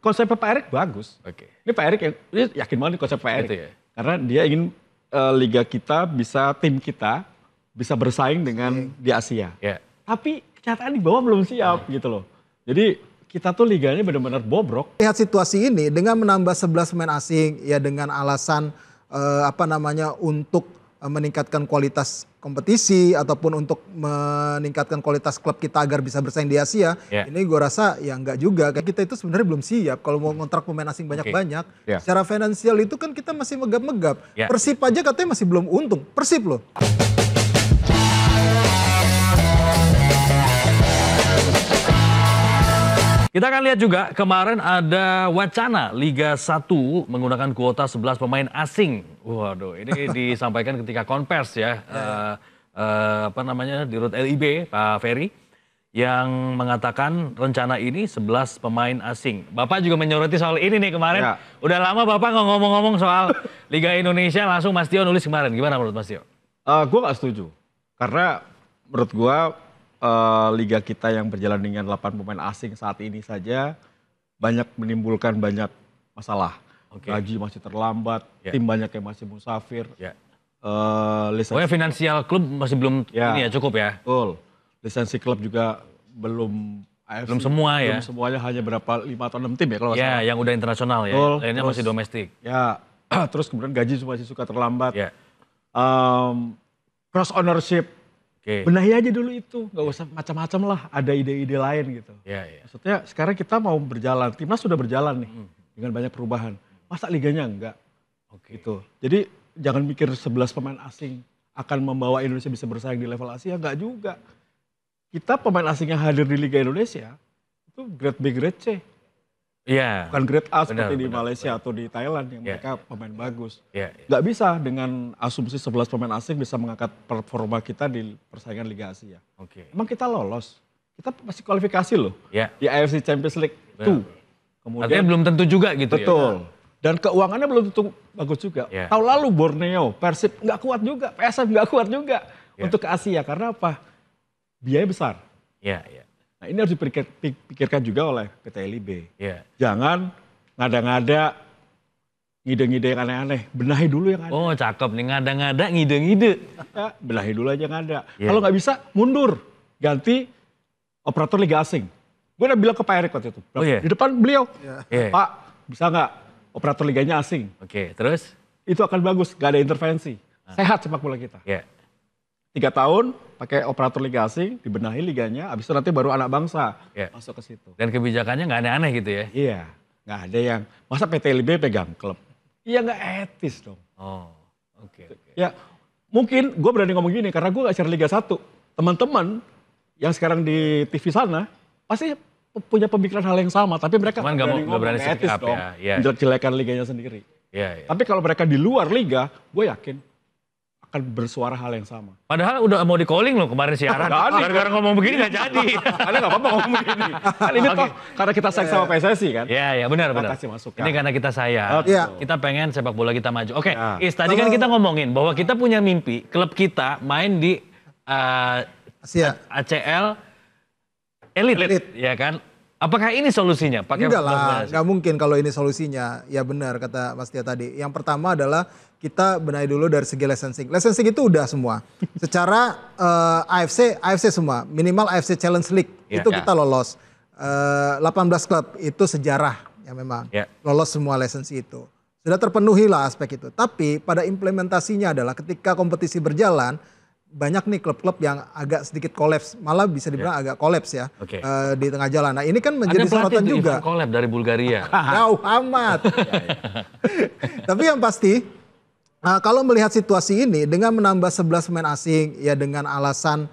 konsepnya Pak Erick bagus. Oke. Ini Pak Erick ini yakin banget nih konsep Pak Erick. Gitu ya? Karena dia ingin liga kita tim kita bisa bersaing dengan di Asia. Ya. Tapi kenyataan di bawah belum siap gitu loh. Jadi kita tuh liganya benar-benar bobrok. Lihat situasi ini dengan menambah 11 pemain asing ya dengan alasan untuk meningkatkan kualitas kompetisi ataupun untuk meningkatkan kualitas klub kita agar bisa bersaing di Asia. Yeah. Ini gue rasa ya enggak juga. Kita itu sebenarnya belum siap kalau mau ngontrak pemain asing banyak-banyak. Yeah. Secara finansial itu kan kita masih megap-megap. Yeah. Persib aja katanya masih belum untung. Persib loh. Kita akan lihat juga kemarin ada wacana Liga 1 menggunakan kuota 11 pemain asing. Waduh, ini disampaikan ketika konvers ya. Di Rut LIB, Pak Ferry, yang mengatakan rencana ini 11 pemain asing. Bapak juga menyoroti soal ini nih kemarin. Ya. Udah lama Bapak nggak ngomong-ngomong soal Liga Indonesia, langsung Mas Tio nulis kemarin. Gimana menurut Mas Tio? Gue nggak setuju. Karena menurut gue liga kita yang berjalan dengan 8 pemain asing saat ini saja menimbulkan banyak masalah. Okay. Gaji masih terlambat, tim banyak yang masih musafir. Pokoknya finansial klub masih belum ini ya cukup ya. Betul. Lisensi klub juga belum AFC, belum semua ya. Belum semuanya, hanya berapa 5 atau 6 tim ya kalau nggak salah. Yang udah internasional ya. Betul. Lainnya masih domestik. Ya, terus kemudian gaji masih suka terlambat. Ya. Cross ownership. Benahi aja dulu itu, nggak usah macam-macam lah, ada ide-ide lain gitu. Maksudnya sekarang kita mau berjalan, timnas sudah berjalan nih dengan banyak perubahan. Masa liganya enggak? Gitu. Jadi jangan mikir 11 pemain asing akan membawa Indonesia bisa bersaing di level Asia, enggak juga. Kita pemain asing yang hadir di Liga Indonesia itu grade B, grade C. Iya. Bukan grade A seperti di Malaysia atau di Thailand yang mereka pemain bagus. Nggak bisa dengan asumsi 11 pemain asing bisa mengangkat performa kita di persaingan Liga Asia. Emang kita lolos. Kita masih kualifikasi loh di AFC Champions League 2. Kemudian artinya belum tentu juga gitu. Betul. Dan keuangannya belum tentu bagus juga. Tahun lalu Borneo, Persib nggak kuat juga, PSM nggak kuat juga untuk ke Asia. Karena apa? Biaya besar. Nah, ini harus dipikirkan juga oleh PT LIB. Jangan ngada-ngada ngide-ngide yang aneh-aneh. Benahi dulu yang ada. Oh cakep nih, ngada-ngada ngide-ngide. Ya, benahi dulu aja yang ada. Kalau nggak bisa mundur. Ganti operator Liga Asing. Gue udah bilang ke Pak Erick waktu itu. Di depan beliau. Pak bisa nggak operator liganya asing? Terus? Itu akan bagus, nggak ada intervensi. Sehat sepak bola kita. 3 tahun pakai operator liga asing, dibenahi liganya, habis itu nanti baru anak bangsa masuk ke situ. Dan kebijakannya nggak aneh-aneh gitu ya? Iya, nggak ada yang, masa PT LIB pegang klub? Iya nggak etis dong. Ya mungkin gue berani ngomong gini, karena gue nggak share Liga 1. Teman-teman yang sekarang di TV sana, pasti punya pemikiran hal yang sama, tapi mereka nggak berani etis dong, menjelek-jelekan liganya sendiri. Tapi kalau mereka di luar liga, gue yakin akan bersuara hal yang sama. Padahal udah mau di-calling loh kemarin siaran. Gara-gara ngomong begini nggak jadi. Karena nggak apa-apa ngomong begini. Kan ini toh karena kita sayang sama PSSI kan. Iya benar. Ini karena kita sayang. Kita pengen sepak bola kita maju. Tadi kan kita ngomongin bahwa kita punya mimpi klub kita main di Asia. ACL Elite. Ya kan? Apakah ini solusinya? Enggak lah, nggak mungkin kalau ini solusinya. Ya benar kata Mas Tia tadi. Yang pertama adalah kita benahi dulu dari segi licensing. Licensing itu udah semua. Secara AFC semua. Minimal AFC Challenge League itu kita lolos. 18 klub itu sejarah ya memang. Lolos semua lisensi itu. Sudah terpenuhi lah aspek itu. Tapi pada implementasinya adalah ketika kompetisi berjalan, banyak nih klub-klub yang agak sedikit kolaps, malah bisa dibilang agak kolaps ya di tengah jalan. Nah ini kan menjadi sorotan juga. Ada kolab dari Bulgaria. Jauh amat. Tapi yang pasti kalau melihat situasi ini dengan menambah 11 pemain asing ya dengan alasan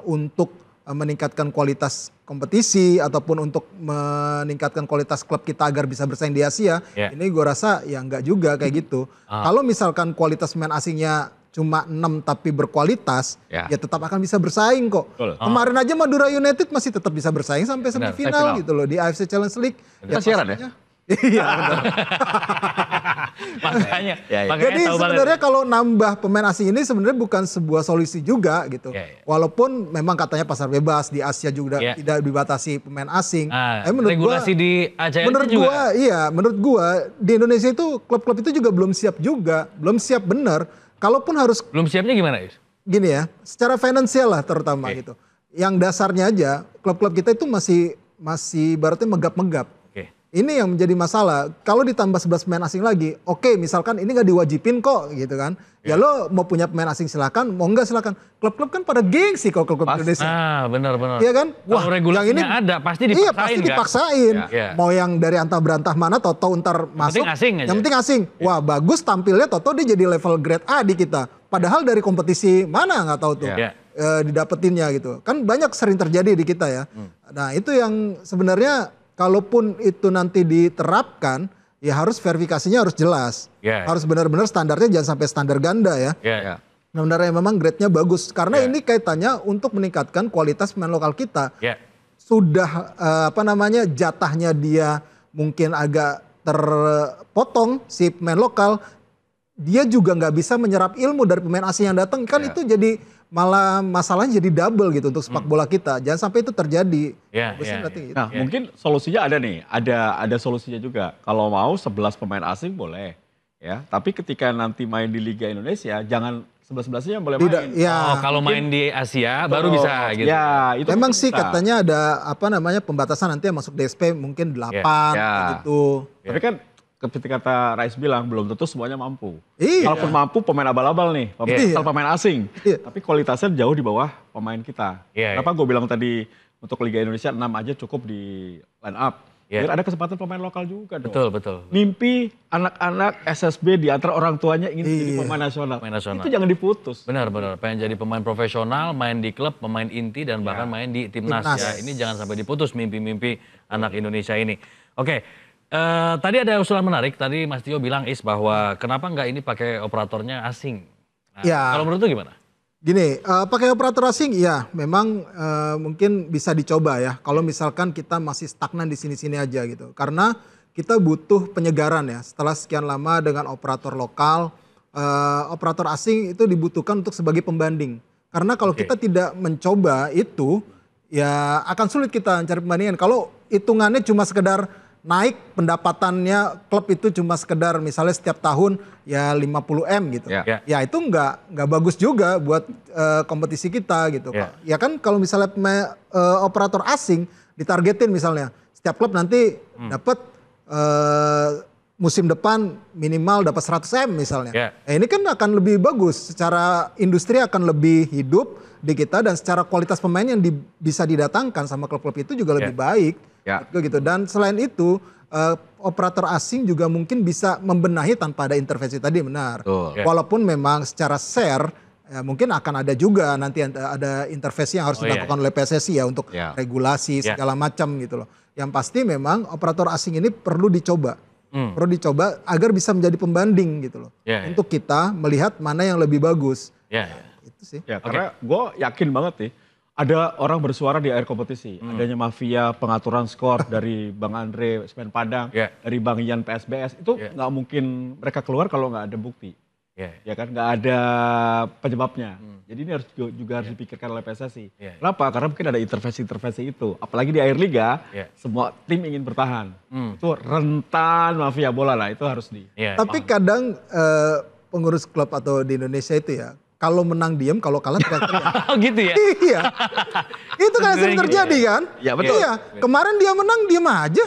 untuk meningkatkan kualitas kompetisi ataupun untuk meningkatkan kualitas klub kita agar bisa bersaing di Asia, ini gue rasa ya enggak juga kayak gitu. Kalau misalkan kualitas pemain asingnya cuma 6 tapi berkualitas, ya tetap akan bisa bersaing kok. Kemarin aja Madura United masih tetap bisa bersaing sampai semifinal gitu loh di AFC Challenge League. Kita siaran ya? Iya benar. Makanya, Jadi sebenarnya kalau nambah pemain asing ini sebenarnya bukan sebuah solusi juga gitu. Walaupun memang katanya pasar bebas di Asia juga tidak dibatasi pemain asing. Menurut regulasi di AJL juga. Menurut gua di Indonesia itu klub-klub itu juga belum siap juga, belum siap benar. Kalaupun harus belum siapnya gimana, Is? Gini ya, secara finansial lah terutama gitu. Yang dasarnya aja klub-klub kita itu masih ibaratnya megap-megap. Ini yang menjadi masalah. Kalau ditambah 11 pemain asing lagi, oke, misalkan ini nggak diwajibin kok gitu kan. Ya lo mau punya pemain asing silakan, mau nggak silakan. Klub-klub kan pada gengsi kalau klub Indonesia. Benar-benar. Iya kan? Wah, regulasinya yang ini ada, pasti dipaksain. Iya, pasti dipaksain. Mau yang dari antah berantah mana, Toto ntar masuk. Yang penting asing. Wah, bagus tampilnya Toto dia jadi level grade A di kita. Padahal dari kompetisi mana nggak tahu tuh. Didapetinnya gitu. Kan banyak sering terjadi di kita ya. Nah, itu yang sebenarnya kalaupun itu nanti diterapkan, ya harus verifikasinya harus jelas. Harus benar-benar standarnya jangan sampai standar ganda ya. Benar-benar memang grade-nya bagus. Karena ini kaitannya untuk meningkatkan kualitas pemain lokal kita. Sudah jatahnya dia mungkin agak terpotong si pemain lokal. Dia juga nggak bisa menyerap ilmu dari pemain asing yang datang. Kan itu jadi malah masalahnya jadi double gitu untuk sepak bola kita. Jangan sampai itu terjadi. Gitu. Nah, mungkin solusinya ada nih, ada solusinya juga. Kalau mau 11 pemain asing boleh, ya. Tapi ketika nanti main di Liga Indonesia, jangan 11-11-nya boleh main. Kalau main di Asia baru bisa gitu. Ya, itu memang sih katanya ada pembatasan nanti yang masuk DSP mungkin 8 gitu. Tapi kan seperti kata Rais bilang, belum tentu semuanya mampu. Kalaupun mampu pemain abal-abal nih, pemain asing. Tapi kualitasnya jauh di bawah pemain kita. Kenapa gue bilang tadi untuk Liga Indonesia 6 aja cukup di line up. Biar ada kesempatan pemain lokal juga dong. Betul. Mimpi anak-anak SSB di antara orang tuanya ingin jadi pemain nasional. Itu jangan diputus. Benar. Pengen jadi pemain profesional, main di klub, pemain inti, dan bahkan main di timnas. Ya, ini jangan sampai diputus mimpi-mimpi anak Indonesia ini. Oke. Tadi ada usulan menarik, tadi Mas Tio bilang bahwa kenapa nggak ini pakai operatornya asing. Kalau menurut lu gimana? Gini, pakai operator asing ya memang mungkin bisa dicoba ya. Kalau misalkan kita masih stagnan di sini-sini aja gitu. Karena kita butuh penyegaran ya. Setelah sekian lama dengan operator lokal, operator asing itu dibutuhkan untuk sebagai pembanding. Karena kalau kita tidak mencoba itu, ya akan sulit kita mencari pembandingan. Kalau hitungannya cuma sekedar naik pendapatannya klub itu cuma sekedar misalnya setiap tahun ya 50M gitu. Ya itu nggak bagus juga buat kompetisi kita gitu. Ya kan kalau misalnya operator asing ditargetin misalnya setiap klub nanti dapat musim depan minimal dapat 100M misalnya. Ini kan akan lebih bagus, secara industri akan lebih hidup di kita dan secara kualitas pemain yang bisa didatangkan sama klub-klub itu juga lebih baik. Gitu. Dan selain itu operator asing juga mungkin bisa membenahi tanpa ada intervensi tadi, benar. Walaupun memang secara share ya mungkin akan ada juga nanti ada intervensi yang harus dilakukan oleh PSSI ya untuk regulasi segala macam gitu loh. Yang pasti memang operator asing ini perlu dicoba. Perlu dicoba agar bisa menjadi pembanding gitu loh. Untuk kita melihat mana yang lebih bagus. Itu sih. Karena gue yakin banget nih. Ada orang bersuara di akhir kompetisi. Adanya mafia pengaturan skor dari Bang Andre Semen Padang, dari Bang Ian PSBS. Itu nggak mungkin mereka keluar kalau nggak ada bukti. Ya kan, nggak ada penyebabnya. Jadi ini harus juga harus dipikirkan oleh PSSI. Kenapa? Karena mungkin ada intervensi-intervensi itu. Apalagi di akhir liga, semua tim ingin bertahan. Itu rentan mafia bola lah, itu harus di. Tapi kadang pengurus klub atau di Indonesia itu ya, kalau menang diem, kalau kalah teriak-teriak. Oh gitu ya? Iya. Itu kan sering terjadi kan? Iya betul. Iya. Kemarin dia menang, diem aja.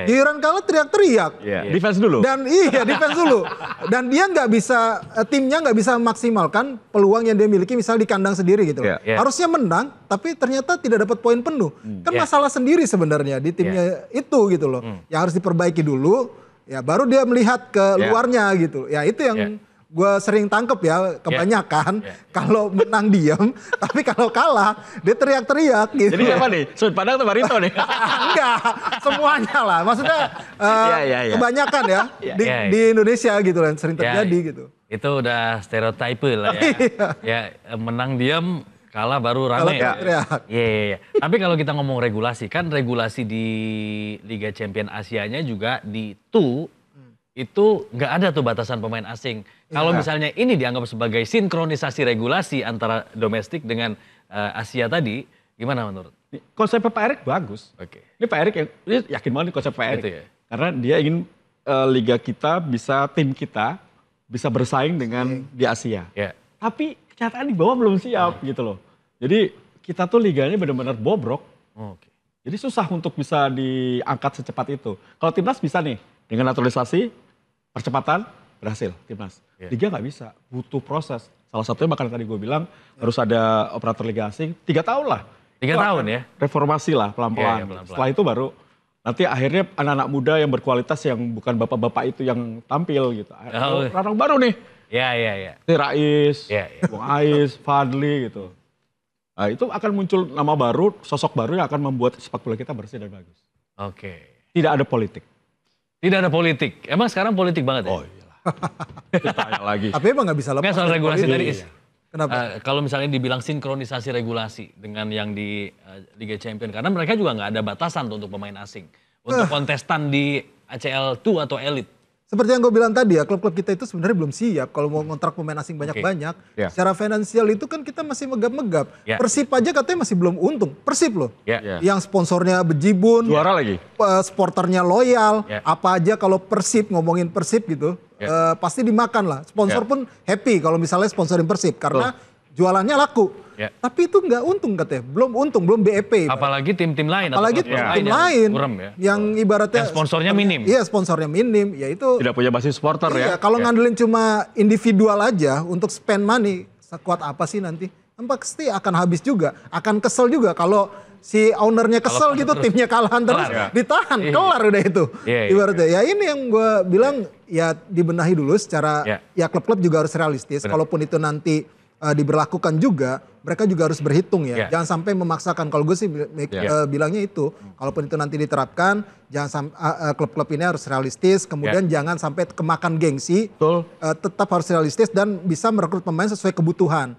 Giliran kalah teriak-teriak. Defense dulu. Dan defense dulu. Dan dia nggak bisa, timnya nggak bisa memaksimalkan peluang yang dia miliki misalnya di kandang sendiri gitu. Harusnya menang, tapi ternyata tidak dapat poin penuh. Kan masalah sendiri sebenarnya di timnya itu gitu loh. Yang harus diperbaiki dulu, ya baru dia melihat ke luarnya gitu. Ya itu yang gue sering tangkep ya, kebanyakan kalau menang diam, tapi kalau kalah dia teriak-teriak gitu. Jadi siapa nih? Sud Padang atau Barito nih? Enggak, semuanya lah. Maksudnya kebanyakan ya di Indonesia gitu lah, sering terjadi gitu. Itu udah stereotype lah ya. Menang diam, kalah baru rame. Tapi kalau kita ngomong regulasi, kan regulasi di Liga Champion Asianya juga di itu nggak ada tuh batasan pemain asing. Kalau misalnya ini dianggap sebagai sinkronisasi regulasi antara domestik dengan Asia tadi, gimana menurut? Konsepnya Pak Erick bagus. Ini Pak Erick ini yakin banget nih konsep Pak Erick. Gitu ya? Karena dia ingin liga kita bisa, tim kita bisa bersaing dengan di Asia. Tapi kenyataan di bawah belum siap gitu loh. Jadi kita tuh liganya benar-benar bobrok. Jadi susah untuk bisa diangkat secepat itu. Kalau timnas bisa nih, dengan naturalisasi, percepatan, berhasil timnas. Liga nggak bisa, butuh proses. Salah satunya makanya tadi gue bilang harus ada operator liga asing, 3 tahun lah. 3 tahun ya? Reformasi lah pelan-pelan. Setelah itu baru nanti akhirnya anak-anak muda yang berkualitas yang bukan bapak-bapak itu yang tampil gitu. Orang baru nih. Iya. Rais, Bung Ais, Fadli gitu. Nah, itu akan muncul nama baru, sosok baru yang akan membuat sepak bola kita bersih dan bagus. Tidak ada politik. Tidak ada politik. Emang sekarang politik banget ya? Oh iyalah. Ditanya lagi. Tapi emang nggak bisa lepas. Nggak, soal regulasi tadi. Kenapa? Kalau misalnya dibilang sinkronisasi regulasi dengan yang di Liga Champions. Karena mereka juga nggak ada batasan untuk pemain asing. Untuk kontestan di ACL 2 atau Elite. Seperti yang gue bilang tadi ya, klub-klub kita itu sebenarnya belum siap kalau mau ngontrak pemain asing banyak-banyak. Secara finansial itu kan kita masih megap-megap. Persib aja katanya masih belum untung. Persib loh. Yang sponsornya bejibun. Juara lagi. Sporternya loyal. Apa aja kalau Persib, ngomongin Persib gitu. Pasti dimakan lah. Sponsor pun happy kalau misalnya sponsorin Persib. Karena jualannya laku. Tapi itu nggak untung katanya. Belum untung, belum BEP. Apalagi tim-tim lain. Apalagi tim lain. Yang ibaratnya. Yang sponsornya minim. Iya, sponsornya minim. Ya itu. Tidak punya basis supporter ya. Kalau ngandelin cuma individual aja untuk spend money. Sekuat apa sih nanti? Pasti akan habis juga. Akan kesel juga kalau si ownernya kesel gitu, timnya kalahan terus, ditahan, kelar udah itu. Ibaratnya ya ini yang gue bilang ya dibenahi dulu secara, ya klub-klub juga harus realistis. Kalaupun itu nanti diberlakukan juga, mereka juga harus berhitung ya. Jangan sampai memaksakan. Kalau gue sih bilangnya itu, kalaupun itu nanti diterapkan, jangan klub-klub ini harus realistis. Kemudian jangan sampai kemakan gengsi. Tetap harus realistis dan bisa merekrut pemain sesuai kebutuhan.